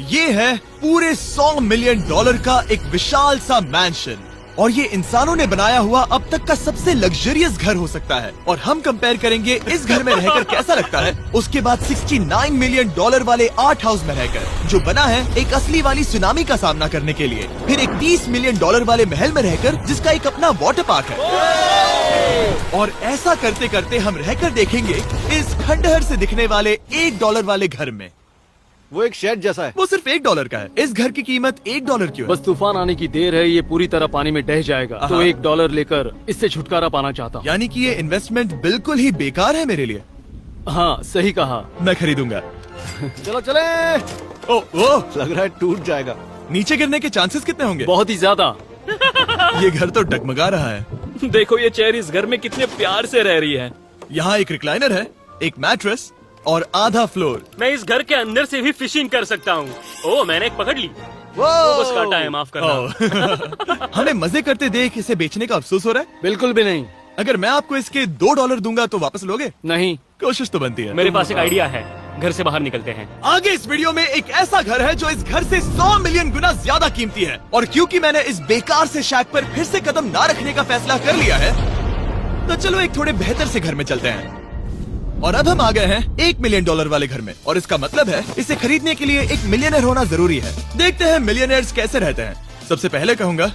ये है पूरे $100 मिलियन का एक विशाल सा मैंशन, और ये इंसानों ने बनाया हुआ अब तक का सबसे लग्जरियस घर हो सकता है। और हम कंपेयर करेंगे इस घर में रहकर कैसा लगता है उसके बाद $69 मिलियन वाले आर्ट हाउस में रहकर, जो बना है एक असली वाली सुनामी का सामना करने के लिए। फिर एक $30 मिलियन वाले महल में रहकर जिसका एक अपना वाटर पार्क है। और ऐसा करते करते हम रहकर देखेंगे इस खंडहर से दिखने वाले $1 वाले घर में। वो एक शेड जैसा है। वो सिर्फ $1 का है। इस घर की कीमत $1 क्यों है? बस तूफान आने की देर है, ये पूरी तरह पानी में ढह जाएगा, तो $1 लेकर इससे छुटकारा पाना चाहता हूँ। यानी कि ये इन्वेस्टमेंट बिल्कुल ही बेकार है मेरे लिए। हाँ सही कहा। मैं खरीदूंगा। चलो चले। ओ, लग रहा है टूट जाएगा। नीचे गिरने के चांसेस कितने होंगे? बहुत ही ज्यादा। ये घर तो डगमगा रहा है। देखो ये चेयर इस घर में कितने प्यार से रह रही है। यहाँ एक रिक्लाइनर है, एक मैट्रेस और आधा फ्लोर। मैं इस घर के अंदर से भी फिशिंग कर सकता हूँ। ओह मैंने एक पकड़ ली। वो बस काटा है, माफ करना। हमें मजे करते देख इसे बेचने का अफसोस हो रहा है? बिल्कुल भी नहीं। अगर मैं आपको इसके $2 दूंगा तो वापस लोगे? नहीं। कोशिश तो बनती है। मेरे पास एक आइडिया है, घर से बाहर निकलते हैं। आगे इस वीडियो में एक ऐसा घर है जो इस घर से 100 मिलियन गुना ज्यादा कीमती है, और क्योंकि मैंने इस बेकार से शैक पर फिर से कदम ना रखने का फैसला कर लिया है, तो चलो एक थोड़े बेहतर से घर में चलते हैं। और अब हम आ गए हैं $1 मिलियन वाले घर में, और इसका मतलब है इसे खरीदने के लिए एक मिलियनर होना जरूरी है। देखते हैं मिलियनर्स कैसे रहते हैं। सबसे पहले कहूंगा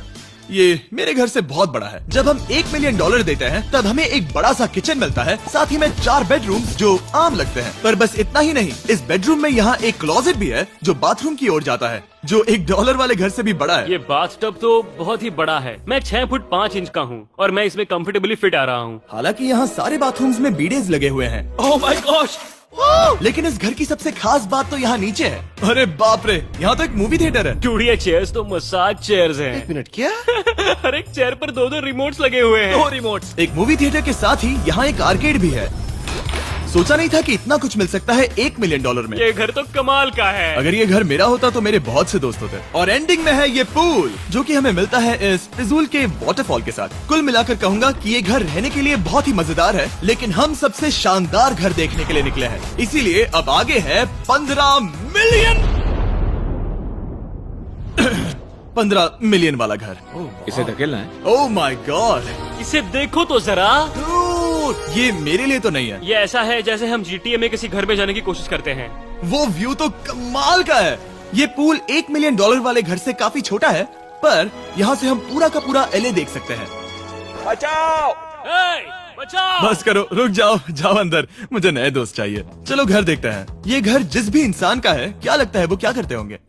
ये मेरे घर से बहुत बड़ा है। जब हम $1 मिलियन देते हैं तब हमें एक बड़ा सा किचन मिलता है, साथ ही में 4 बेडरूम जो आम लगते हैं। पर बस इतना ही नहीं, इस बेडरूम में यहाँ एक क्लोजेट भी है जो बाथरूम की ओर जाता है, जो $1 वाले घर से भी बड़ा है। ये बाथटब तो बहुत ही बड़ा है। मैं 6 फुट 5 इंच का हूँ और मैं इसमें कंफर्टेबली फिट आ रहा हूँ। हालांकि यहाँ सारे बाथरूम्स में बीडेज लगे हुए हैं। Oh my gosh! लेकिन इस घर की सबसे खास बात तो यहाँ नीचे है। अरे बाप रे, यहाँ तो एक मूवी थिएटर है। टूड, ये चेयर्स तो मसाज चेयर्स हैं। एक मिनट, क्या? हर एक चेयर पर 2-2 रिमोट्स लगे हुए हैं। 2 रिमोट्स। एक मूवी थिएटर के साथ ही यहाँ एक आर्केड भी है। सोचा नहीं था कि इतना कुछ मिल सकता है $1 मिलियन में। ये घर तो कमाल का है। अगर ये घर मेरा होता तो मेरे बहुत से दोस्त होते। और एंडिंग में है ये पूल, जो कि हमें मिलता है इस फिजूल के वाटरफॉल के साथ। कुल मिलाकर कहूंगा कि ये घर रहने के लिए बहुत ही मजेदार है, लेकिन हम सबसे शानदार घर देखने के लिए निकले हैं, इसीलिए अब आगे है 15 मिलियन वाला घर। इसे धकेलना है। ओह माय गॉड, इसे देखो तो जरा। ये मेरे लिए तो नहीं है। ये ऐसा है जैसे हम GTA में किसी घर में जाने की कोशिश करते हैं। वो व्यू तो कमाल का है। ये पूल $1 मिलियन वाले घर से काफी छोटा है, पर यहाँ से हम पूरा का पूरा LA देख सकते हैं। बचाओ! बचाओ! बस करो, रुक जाओ, जाओ अंदर, मुझे नए दोस्त चाहिए। चलो घर देखते हैं। ये घर जिस भी इंसान का है, क्या लगता है वो क्या करते होंगे?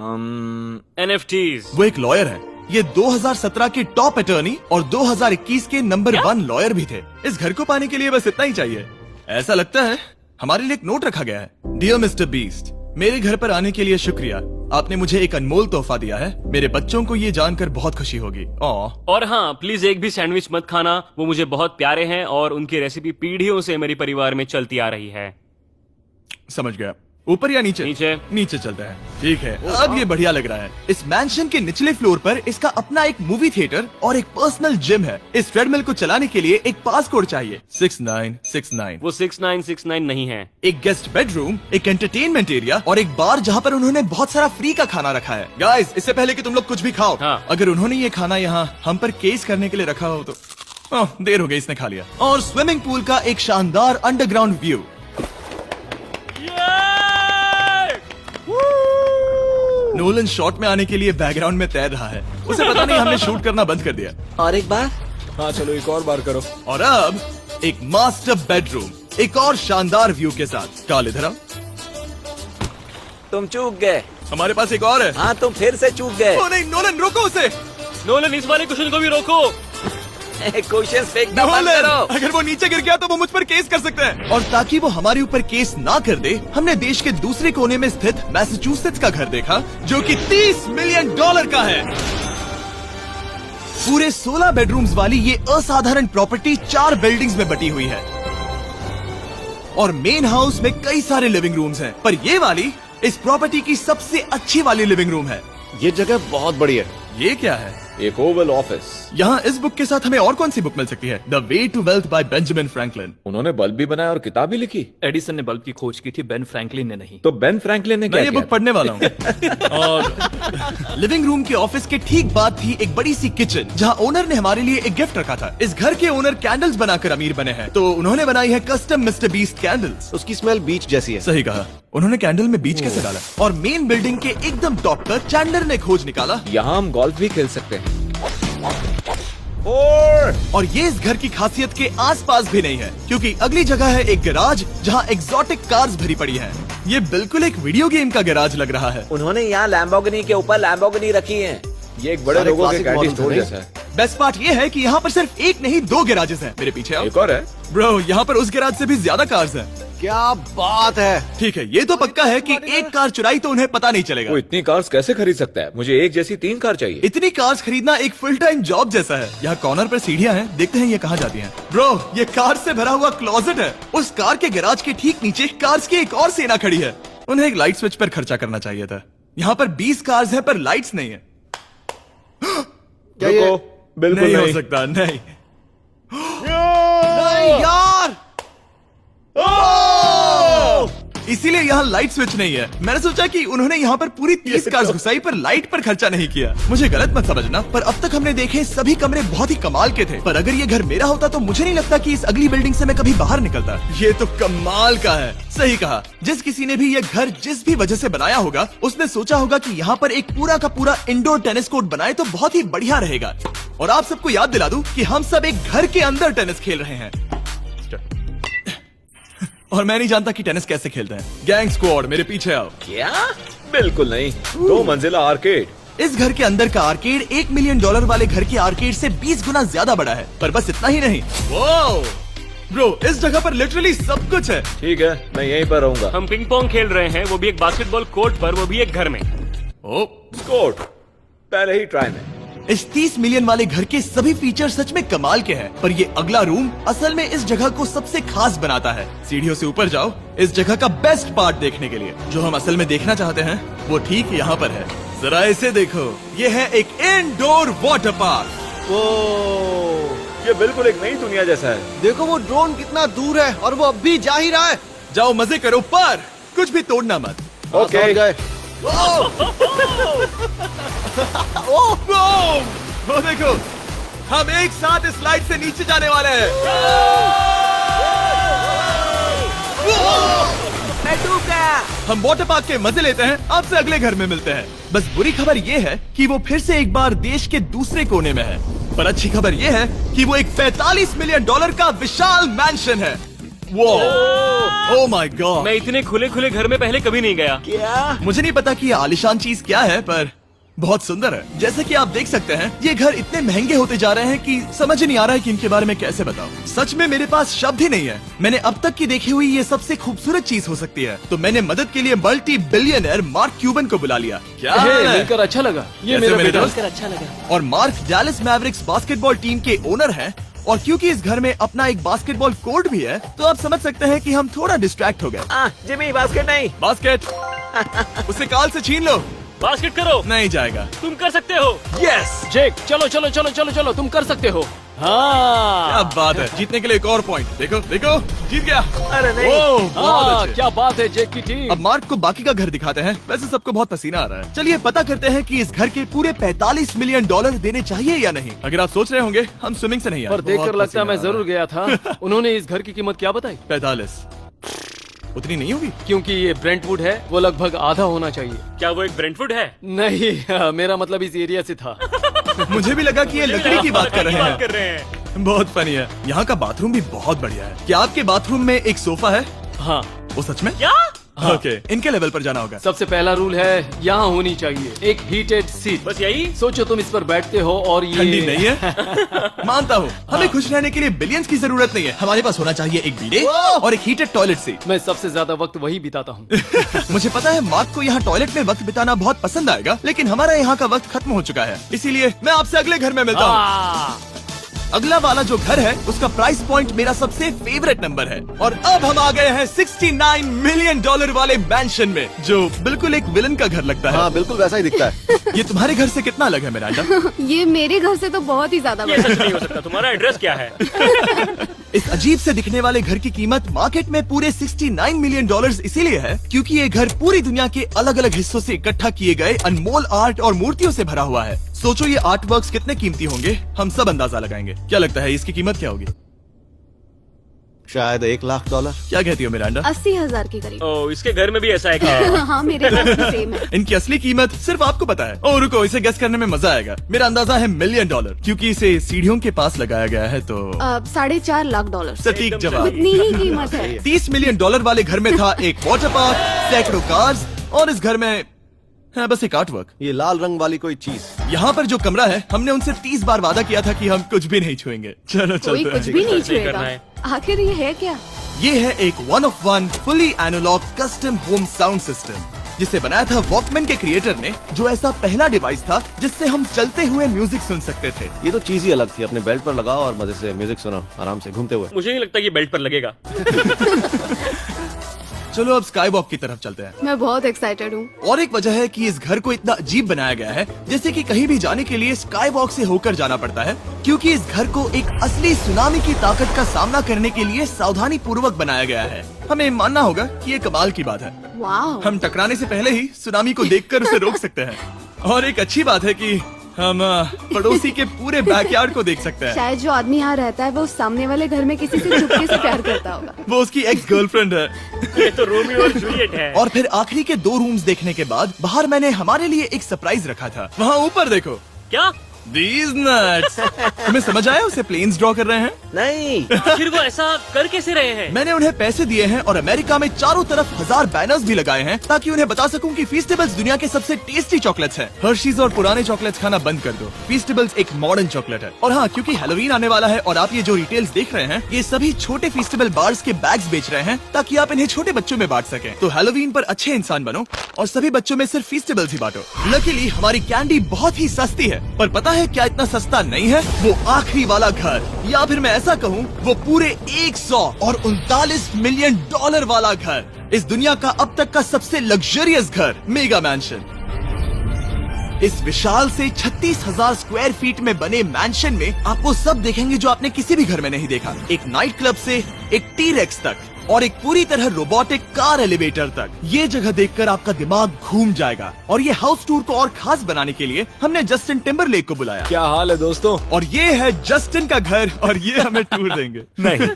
NFTs। वो एक लॉयर है। ये 2017 के टॉप अटर्नी और 2021 के नंबर 1 लॉयर भी थे। इस घर को पाने के लिए बस इतना ही चाहिए। ऐसा लगता है हमारे लिए एक नोट रखा गया है। डियर मिस्टर बीस्ट, मेरे घर पर आने के लिए शुक्रिया। आपने मुझे एक अनमोल तोहफा दिया है। मेरे बच्चों को ये जानकर बहुत खुशी होगी। और हाँ, प्लीज एक भी सैंडविच मत खाना, वो मुझे बहुत प्यारे हैं और उनकी रेसिपी पीढ़ियों से मेरे परिवार में चलती आ रही है। समझ गया। ऊपर या नीचे? नीचे। नीचे चलते हैं। ठीक है, अब ये बढ़िया लग रहा है। इस मैंशन के निचले फ्लोर पर इसका अपना एक मूवी थिएटर और एक पर्सनल जिम है। इस ट्रेडमिल को चलाने के लिए एक पास कोड चाहिए, 6969। वो 6969 नहीं है। एक गेस्ट बेडरूम, एक एंटरटेनमेंट एरिया और एक बार जहाँ पर उन्होंने बहुत सारा फ्री का खाना रखा है। गाइस, इससे पहले कि तुम लोग कुछ भी खाओ, हाँ। अगर उन्होंने ये खाना यहाँ हम पर केस करने के लिए रखा हो तो देर हो गई, इसने खा लिया। और स्विमिंग पूल का एक शानदार अंडरग्राउंड व्यू। नोलन शॉट में आने के लिए बैकग्राउंड में तैर रहा है। उसे पता नहीं हमने शूट करना बंद कर दिया। और एक बार। हाँ चलो एक और बार करो। और अब एक मास्टर बेडरूम, एक और शानदार व्यू के साथ। काल इधर आओ। तुम चूक गए। हमारे पास एक और है। हाँ तुम फिर से चूक गए। ओ नहीं, नोलन रोको उसे। नोलन, इस वाले क्वेश्चन को भी रोको। क्वेश्चन फेंकना बंद नोलन, करो। अगर वो नीचे गिर गया तो वो मुझ पर केस कर सकते हैं। और ताकि वो हमारे ऊपर केस ना कर दे, हमने देश के दूसरे कोने में स्थित मैसाचुसेट्स का घर देखा, जो कि $30 मिलियन का है। पूरे 16 बेडरूम्स वाली ये असाधारण प्रॉपर्टी 4 बिल्डिंग्स में बटी हुई है, और मेन हाउस में कई सारे लिविंग रूम्स हैं, पर ये वाली इस प्रॉपर्टी की सबसे अच्छी वाली लिविंग रूम है। ये जगह बहुत बड़ी है। ये क्या है? एक ओवल ऑफिस। यहाँ इस बुक के साथ हमें और कौन सी बुक मिल सकती है? The way to wealth by Benjamin Franklin. उन्होंने बल्ब भी बनाया और किताब भी लिखी। एडिसन ने बल्ब की खोज की थी, बेन फ्रैंकलिन ने नहीं। तो बेन फ्रैंकलिन ने मैं क्या ये किया? बुक पढ़ने वाला हूँ। और लिविंग रूम के ऑफिस के ठीक बाद थी एक बड़ी सी किचन, जहाँ ओनर ने हमारे लिए एक गिफ्ट रखा था। इस घर के ओनर कैंडल्स बनाकर अमीर बने हैं, तो उन्होंने बनाई है कस्टम मिस्टर बीस्ट कैंडल्स। उसकी स्मेल बीच जैसी है। सही कहा। उन्होंने कैंडल में बीच कैसे डाला? और मेन बिल्डिंग के एकदम टॉप पर चैंडलर ने खोज निकाला। यहाँ हम गोल्फ भी खेल सकते हैं। और ये इस घर की खासियत के आसपास भी नहीं है, क्योंकि अगली जगह है एक गैराज जहाँ एग्जॉटिक कार्स भरी पड़ी हैं। ये बिल्कुल एक वीडियो गेम का गैराज लग रहा है। उन्होंने यहाँ लैम्बोर्गिनी के ऊपर लैम्बोर्गिनी रखी है। ये एक बड़े सारे लोगों के classic कैंडी models स्टोर हैं। जैसा है। बेस्ट पार्ट ये है कि यहाँ पर सिर्फ एक नहीं 2 गैराजेस हैं। मेरे पीछे आओ। एक और है। ब्रो, यहाँ पर उस गैराज से भी ज्यादा कार्स हैं। क्या बात है। ठीक है, ये तो पक्का है कि एक कार चुराई तो उन्हें पता नहीं चलेगा। वो इतनी कार्स कैसे खरीद सकता है? मुझे एक जैसी 3 कार चाहिए। इतनी कार्स खरीदना एक फुल टाइम जॉब जैसा है। यहाँ कॉर्नर पर सीढ़ियाँ हैं, देखते हैं ये कहाँ जाती हैं। ब्रो, ये कार से भरा हुआ क्लोजेट है। उस कार के गैराज के ठीक नीचे कार्स की एक और सेना खड़ी है। उन्हें एक लाइट स्विच पर खर्चा करना चाहिए था। यहाँ पर 20 कार्स है पर लाइट्स नहीं है। क्या ये रुको, बिल्कुल नहीं हो नहीं। सकता, नहीं। नहीं यार। इसीलिए यहाँ लाइट स्विच नहीं है। मैंने सोचा कि उन्होंने यहाँ पर पूरी 30 कार्स घुसाई पर लाइट पर खर्चा नहीं किया। मुझे गलत मत समझना, पर अब तक हमने देखे सभी कमरे बहुत ही कमाल के थे। पर अगर ये घर मेरा होता तो मुझे नहीं लगता कि इस अगली बिल्डिंग से मैं कभी बाहर निकलता। ये तो कमाल का है। सही कहा। जिस किसी ने भी ये घर जिस भी वजह से बनाया होगा, उसने सोचा होगा कि यहाँ पर एक पूरा का पूरा इंडोर टेनिस कोर्ट बनाए तो बहुत ही बढ़िया रहेगा। और आप सबको याद दिला दूं कि हम सब एक घर के अंदर टेनिस खेल रहे हैं। और मैं नहीं जानता कि टेनिस कैसे खेलते हैं। गैंग स्क्वाड, मेरे पीछे आओ। क्या? बिल्कुल नहीं। 2 मंजिला आर्केड। इस घर के अंदर का आर्केड $1 मिलियन वाले घर के आर्केड से 20 गुना ज्यादा बड़ा है। पर बस इतना ही नहीं। वाओ ब्रो, इस जगह पर लिटरली सब कुछ है। ठीक है, मैं यहीं पर रहूंगा। हम पिंग पोंग खेल रहे हैं, वो भी एक बास्केटबॉल कोर्ट पर, वो भी एक घर में। ओ, स्कोर पहले ही ट्राई में। इस 30 मिलियन वाले घर के सभी फीचर सच में कमाल के हैं, पर ये अगला रूम असल में इस जगह को सबसे खास बनाता है। सीढ़ियों से ऊपर जाओ इस जगह का बेस्ट पार्ट देखने के लिए। जो हम असल में देखना चाहते हैं वो ठीक यहाँ पर है। जरा इसे देखो, ये है एक इंडोर वाटर पार्क। वो ये बिल्कुल एक नई दुनिया जैसा है। देखो वो ड्रोन कितना दूर है और वो अब भी जा ही रहा है। जाओ मजे करो, पर कुछ भी तोड़ना मत। ओके। समझ गए। वो देखो, हम एक साथ इस स्लाइड से नीचे जाने वाले हैं। मैं डूब गया। हम वाटर पार्क के मजे लेते हैं। आपसे अगले घर में मिलते हैं। बस बुरी खबर ये है कि वो फिर से एक बार देश के दूसरे कोने में है। पर अच्छी खबर ये है कि वो एक $45 मिलियन का विशाल मैंशन है। Oh my God. मैं इतने खुले खुले घर में पहले कभी नहीं गया। क्या? मुझे नहीं पता कि ये आलिशान चीज क्या है, पर बहुत सुंदर है। जैसे कि आप देख सकते हैं, ये घर इतने महंगे होते जा रहे हैं कि समझ ही नहीं आ रहा है कि इनके बारे में कैसे बताऊं। सच में मेरे पास शब्द ही नहीं है। मैंने अब तक की देखी हुई ये सबसे खूबसूरत चीज हो सकती है। तो मैंने मदद के लिए मल्टी बिलियनर मार्क क्यूबन को बुला लिया। क्या हे, हाल है? मिलकर अच्छा लगा। ये कैसे मेरा मेरे बेटा। दोस्त? अच्छा लगा। और mark Dallas Mavericks basketball team के ओनर हैं। और क्योंकि इस घर में अपना एक बास्केटबॉल कोर्ट भी है, तो आप समझ सकते हैं कि हम थोड़ा डिस्ट्रैक्ट हो गए। जिमी बास्केट नहीं। बास्केट उसे काल से छीन लो। बास्केट करो, नहीं जाएगा। तुम कर सकते हो। यस, जेक, चलो चलो चलो चलो चलो, तुम कर सकते हो। हाँ क्या बात है। जीतने के लिए एक और पॉइंट। देखो देखो, जीत गया। अरे नहीं। ओह, बहुत हाँ, अच्छे। क्या बात है जेक की टीम। अब मार्क को बाकी का घर दिखाते हैं। वैसे सबको बहुत पसीना आ रहा है। चलिए पता करते हैं कि इस घर के पूरे $45 मिलियन देने चाहिए या नहीं। अगर आप सोच रहे होंगे हम स्विमिंग से नहीं आए, पर देखकर बहुत लगता पसीना मैं आ रहा जरूर गया था। उन्होंने इस घर की कीमत क्या बताई? है। 45 उतनी नहीं होगी। क्योंकि ये ब्रेंटवुड है, वो लगभग आधा होना चाहिए। क्या वो एक ब्रेंटफुड है? नहीं, मेरा मतलब इस एरिया से था। मुझे भी लगा कि ये लकड़ी की बात कर रहे बात कर हैं। रहे हैं। बहुत फनी है। यहाँ का बाथरूम भी बहुत बढ़िया है। क्या आपके बाथरूम में एक सोफा है? हाँ, वो सच में? क्या? ओके, इनके लेवल पर जाना होगा। सबसे पहला रूल है यहाँ होनी चाहिए एक हीटेड सीट। बस यही? सोचो तुम इस पर बैठते हो और ये ठंडी नहीं है। मानता हूँ, हमें खुश रहने के लिए बिलियंस की जरूरत नहीं है। हमारे पास होना चाहिए एक बीडे और एक हीटेड टॉयलेट सीट। मैं सबसे ज्यादा वक्त वही बिताता हूँ। मुझे पता है मार्क को यहाँ टॉयलेट में वक्त बिताना बहुत पसंद आएगा, लेकिन हमारा यहाँ का वक्त खत्म हो चुका है। इसीलिए मैं आपसे अगले घर में मिलता हूँ। अगला वाला जो घर है उसका प्राइस पॉइंट मेरा सबसे फेवरेट नंबर है। और अब हम आ गए हैं $69 मिलियन वाले मैंशन में, जो बिल्कुल एक विलन का घर लगता है। हाँ बिल्कुल वैसा ही दिखता है। ये तुम्हारे घर से कितना अलग है मिरांडा? ये मेरे घर से तो बहुत ही ज्यादा ये बड़ा सच नहीं हो सकता। तुम्हारा एड्रेस क्या है? इस अजीब से दिखने वाले घर की कीमत मार्केट में पूरे $69 मिलियन इसीलिए है क्योंकि ये घर पूरी दुनिया के अलग अलग हिस्सों से इकट्ठा किए गए अनमोल आर्ट और मूर्तियों से भरा हुआ है। सोचो ये आर्ट वर्क्स कितने कीमती होंगे, हम सब अंदाजा लगाएंगे। क्या लगता है इसकी कीमत क्या होगी? शायद $1 लाख। क्या कहती हो मिरांडा? 80,000 के करीब। ओ, इसके घर में भी ऐसा है क्या? हाँ मेरे पास भी सेम है। इनकी असली कीमत सिर्फ आपको पता है। और रुको, इसे गेस करने में मजा आएगा। मेरा अंदाजा है $1 मिलियन क्योंकि इसे सीढ़ियों के पास लगाया गया है। तो $4.5 लाख। सटीक जवाब। उतनी ही कीमत है। $30 मिलियन वाले घर में था एक वाटर पार्क, सैकड़ों कार्स और इस घर में है बस एक आर्टवर्क। ये लाल रंग वाली कोई चीज। यहाँ पर जो कमरा है, हमने उनसे 30 बार वादा किया था कि हम कुछ भी नहीं छुएंगे। चलो कोई चलते कुछ हैं। भी नहीं करना छुएगा। है। आखिर ये है क्या? ये है एक 1 of 1 fully analog custom home sound system, जिसे बनाया था वॉकमैन के क्रिएटर ने, जो ऐसा पहला डिवाइस था जिससे हम चलते हुए म्यूजिक सुन सकते थे। ये तो चीज ही अलग थी। अपने बेल्ट पर लगाओ और मजे से म्यूजिक सुनो आराम से घूमते हुए। मुझे नहीं लगता कि बेल्ट पर लगेगा। चलो अब स्काई वॉक की तरफ चलते हैं। मैं बहुत एक्साइटेड हूँ। और एक वजह है कि इस घर को इतना अजीब बनाया गया है, जैसे कि कहीं भी जाने के लिए स्काई वॉक से होकर जाना पड़ता है, क्योंकि इस घर को एक असली सुनामी की ताकत का सामना करने के लिए सावधानी पूर्वक बनाया गया है। हमें मानना होगा कि ये कमाल की बात है। वाह। हम टकराने से पहले ही सुनामी को देखकर उसे रोक सकते हैं। और एक अच्छी बात है कि हम पड़ोसी के पूरे बैकयार्ड को देख सकते हैं। शायद जो आदमी यहाँ रहता है वो उस सामने वाले घर में किसी से चुपके से प्यार करता होगा। वो उसकी एक्स गर्लफ्रेंड है। ये तो रोमियो और जूलियट है। और फिर आखिरी के 2 रूम्स देखने के बाद बाहर मैंने हमारे लिए एक सरप्राइज रखा था। वहाँ ऊपर देखो। क्या? These nuts! तुम्हें समझ आया उसे प्लेन्स ड्रॉ कर रहे हैं? नहीं। आखिर वो ऐसा कर कैसे रहे हैं? मैंने उन्हें पैसे दिए हैं और अमेरिका में चारों तरफ 1000 बैनर्स भी लगाए हैं ताकि उन्हें बता सकूं कि फीस्टेबल्स दुनिया के सबसे टेस्टी चॉकलेट्स हैं। हर्शीज और पुराने चॉकलेट्स खाना बंद कर दो। फीस्टेबल्स एक मॉडर्न चॉकलेट है। और हाँ, क्योंकि हैलोवीन आने वाला है और आप ये जो रिटेल्स देख रहे हैं, ये सभी छोटे फीस्टेबल बार्स के बैग्स बेच रहे हैं ताकि आप इन्हें छोटे बच्चों में बांट सकें। तो हैलोवीन पर अच्छे इंसान बनो और सभी बच्चों में सिर्फ फीस्टेबल्स ही बांटो। लकीली हमारी कैंडी बहुत ही सस्ती है, पर पता है क्या इतना सस्ता नहीं है? वो आखिरी वाला घर, या फिर मैं ऐसा कहूँ वो पूरे 139 मिलियन वाला घर। इस दुनिया का अब तक का सबसे लग्जरियस घर, मेगा मैंशन। इस विशाल से 36,000 स्क्वायर फीट में बने मैंशन में आपको सब देखेंगे जो आपने किसी भी घर में नहीं देखा। एक नाइट क्लब से एक टी-रेक्स तक और एक पूरी तरह रोबोटिक कार एलिवेटर तक। ये जगह देखकर आपका दिमाग घूम जाएगा। और ये हाउस टूर को और खास बनाने के लिए हमने जस्टिन टिम्बरलेक को बुलाया। क्या हाल है दोस्तों? और ये है जस्टिन का घर और ये हमें टूर देंगे। नहीं।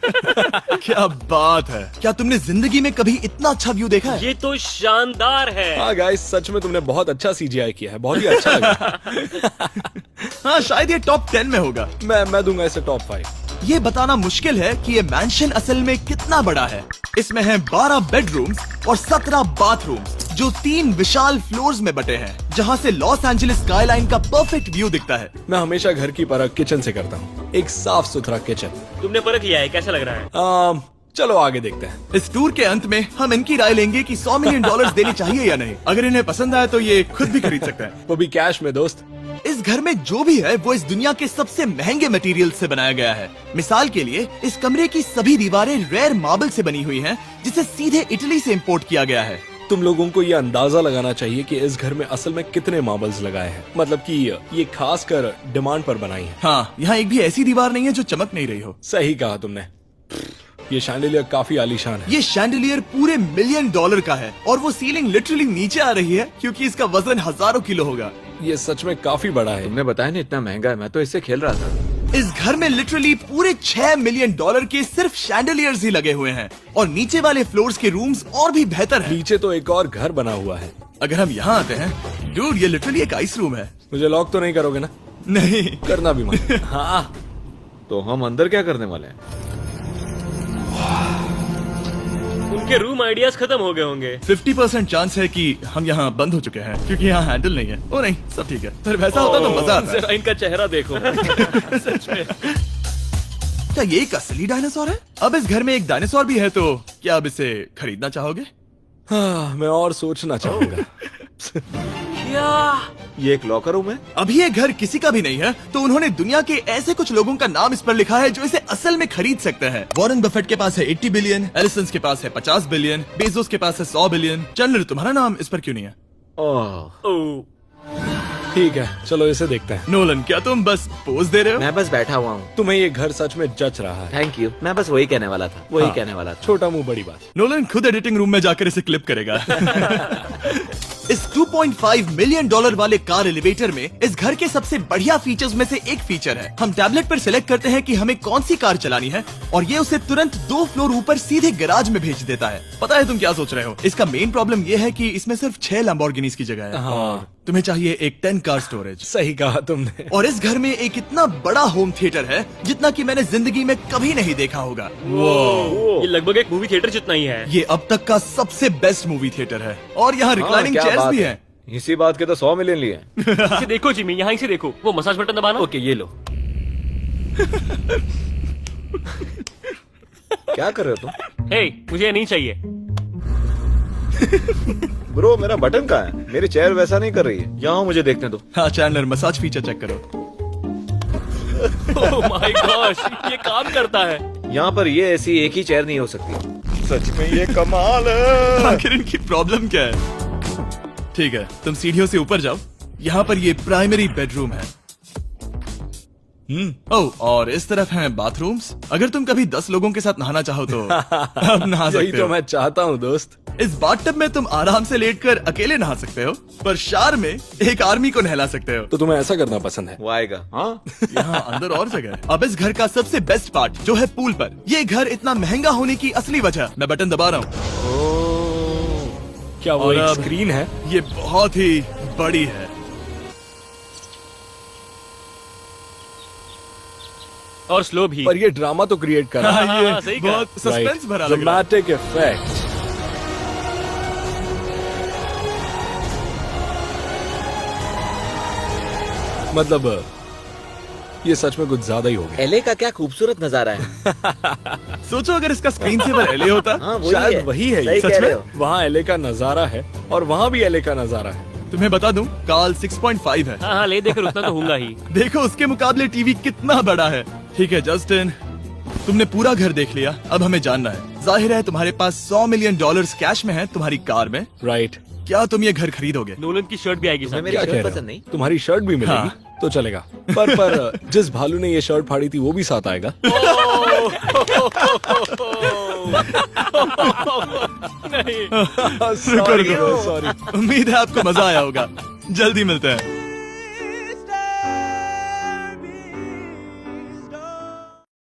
क्या बात है! क्या तुमने जिंदगी में कभी इतना अच्छा व्यू देखा है? ये तो शानदार है। हाँ गाइस, सच में तुमने बहुत अच्छा CGI किया है। बहुत ही अच्छा लगा। हाँ, शायद ये टॉप 10 में होगा। मैं दूंगा इसे टॉप 5। ये बताना मुश्किल है कि ये मैंशन असल में कितना बड़ा है। इसमें हैं 12 बेडरूम्स और 17 बाथरूम्स, जो 3 विशाल फ्लोर्स में बटे हैं, जहाँ से लॉस एंजलिस स्काईलाइन का परफेक्ट व्यू दिखता है। मैं हमेशा घर की परख किचन से करता हूँ। एक साफ सुथरा किचन। तुमने परख लिया है, कैसा लग रहा है? चलो आगे देखते हैं। इस टूर के अंत में हम इनकी राय लेंगे कि $100 मिलियन देने चाहिए या नहीं। अगर इन्हें पसंद आए तो ये खुद भी खरीद सकते हैं। वो भी कैश में दोस्त। इस घर में जो भी है वो इस दुनिया के सबसे महंगे मटेरियल से बनाया गया है। मिसाल के लिए इस कमरे की सभी दीवारें रेयर मार्बल से बनी हुई हैं, जिसे सीधे इटली से इंपोर्ट किया गया है। तुम लोगों को ये अंदाजा लगाना चाहिए कि इस घर में असल में कितने मार्बल्स लगाए हैं। मतलब कि ये खास कर डिमांड पर बनाई है। हाँ, यहाँ एक भी ऐसी दीवार नहीं है जो चमक नहीं रही हो। सही कहा तुमने। ये शैंडिलियर काफी आलीशान है। ये शैंडिलियर पूरे $1 मिलियन का है और वो सीलिंग लिटरली नीचे आ रही है क्योंकि इसका वजन हजारों किलो होगा। ये सच में काफी बड़ा है। तुमने बताया ना इतना महंगा है, मैं तो इससे खेल रहा था। इस घर में लिटरली पूरे $6 मिलियन के सिर्फ शैंडिलियर्स ही लगे हुए हैं और नीचे वाले फ्लोर्स के रूम्स और भी बेहतर हैं। नीचे तो एक और घर बना हुआ है। अगर हम यहाँ आते हैं, डूड, ये लिटरली एक आइस रूम है। मुझे लॉक तो नहीं करोगे ना? नहीं करना भी मत। हाँ, तो हम अंदर क्या करने वाले हैं? उनके रूम आइडियाज खत्म हो गए होंगे। 50% चांस है कि हम यहाँ बंद हो चुके हैं क्योंकि यहाँ हैंडल नहीं है। ओ नहीं, सब ठीक है। पर वैसा होता तो मजा आता। जरा इनका चेहरा देखो। सच में। क्या ये एक असली डायनासोर है? अब इस घर में एक डायनासोर भी है, तो क्या अब इसे खरीदना चाहोगे? हाँ, मैं और सोचना चाहूंगा। ये एक लॉकर रूम है? अभी ये घर किसी का भी नहीं है, तो उन्होंने दुनिया के ऐसे कुछ लोगों का नाम इस पर लिखा है जो इसे असल में खरीद सकते हैं। वॉरेन बफेट के पास है 80 बिलियन, एलिसन के पास है 50 बिलियन, बेजोस के पास है 100 बिलियन। चंद्र, तुम्हारा नाम इस पर क्यों नहीं है? ओह, ठीक है, चलो इसे देखते हैं। नोलन, क्या तुम बस पोज दे रहे हो? मैं बस बैठा हुआ हूँ। तुम्हें ये घर सच में जच रहा है। Thank you. मैं बस वही कहने वाला था, वही हाँ, कहने वाला था। छोटा मुंह बड़ी बात। नोलन खुद एडिटिंग रूम में जाकर इसे क्लिप करेगा। इस $2.5 मिलियन वाले कार एलिवेटर में इस घर के सबसे बढ़िया फीचर्स में से एक फीचर है। हम टैबलेट पर सिलेक्ट करते हैं कि हमें कौन सी कार चलानी है और ये उसे तुरंत 2 फ्लोर ऊपर सीधे गैराज में भेज देता है। पता है तुम क्या सोच रहे हो? इसका मेन प्रॉब्लम ये है कि इसमें सिर्फ 6 लैम्बोर्गिनीज की जगह है। हाँ, तुम्हें चाहिए एक 10 कार स्टोरेज। सही कहा तुमने। और इस घर में एक इतना बड़ा होम थिएटर है जितना कि मैंने जिंदगी में कभी नहीं देखा होगा। ये लगभग एक मूवी थिएटर जितना ही है। ये अब तक का सबसे बेस्ट मूवी थिएटर है और यहाँ रिक्लाइनिंग क्या चेयर्स बात भी है। हैं। इसी बात के तो 100 मिलियन लिए। इसे देखो जिमी, यहाँ इसे देखो, वो मसाज बटन दबाना। ओके ये लो। क्या कर रहे हो तुम? हे, मुझे ये नहीं चाहिए। ब्रो, मेरा बटन कहाँ है? मेरी चेयर वैसा नहीं कर रही है। यहाँ मुझे देखने दो। हाँ चैंडलर, मसाज फीचर चेक करो। ओह माय गॉश, ये काम करता है। यहाँ पर ये ऐसी एक ही चेयर नहीं हो सकती। सच में ये कमाल है। आखिर इनकी प्रॉब्लम क्या है? ठीक है, तुम सीढ़ियों से ऊपर जाओ। यहाँ पर ये प्राइमरी बेडरूम है। ओह, और इस तरफ हैं बाथरूम्स। अगर तुम कभी 10 लोगों के साथ नहाना चाहो तो अब नहा यही सकते तो हो। मैं चाहता हूँ दोस्त। इस बाथटब में तुम आराम से लेटकर अकेले नहा सकते हो, पर शार में एक आर्मी को नहला सकते हो। तो तुम्हें ऐसा करना पसंद है? वो आएगा। हाँ, यहाँ अंदर और जगह है। अब इस घर का सबसे बेस्ट पार्ट जो है पूल पर। ये घर इतना महंगा होने की असली वजह, मैं बटन दबा रहा हूँ। क्या वो और एक अब- स्क्रीन है? ये बहुत ही बड़ी है और स्लो भी। पर ये ड्रामा तो क्रिएट कर रहा है। हाँ, ये सही कहा। बहुत सस्पेंस भरा लग रहा है। Dramatic effect. मतलब ये सच में कुछ ज्यादा ही हो गया। एले का क्या खूबसूरत नजारा है। सोचो अगर इसका स्क्रीन सेवर एलए होता। हाँ, वही शायद है। वही है ये। सही सच कह में? रहे हो। वहाँ एले का नजारा है और वहाँ भी एले का नजारा है। तुम्हें बता दूं, काल 6.5 है। हाँ हाँ, ले देकर उतना तो होगा ही। देखो उसके मुकाबले टीवी कितना बड़ा है। ठीक है जस्टिन, तुमने पूरा घर देख लिया। अब हमें जानना है, जाहिर है तुम्हारे पास $100 मिलियन कैश में है तुम्हारी कार में। राइट। क्या तुम ये घर खरीदोगे? नोलन की शर्ट भी आएगी तुम्हें साथ। मेरी क्या कह शर्ट रहे पसंद हो? नहीं? तुम्हारी शर्ट भी मिलेगी हाँ। तो चलेगा। पर जिस भालू ने ये शर्ट फाड़ी थी वो भी साथ आएगा। नहीं। सॉरी। उम्मीद है आपको मजा आया होगा। जल्दी मिलते हैं।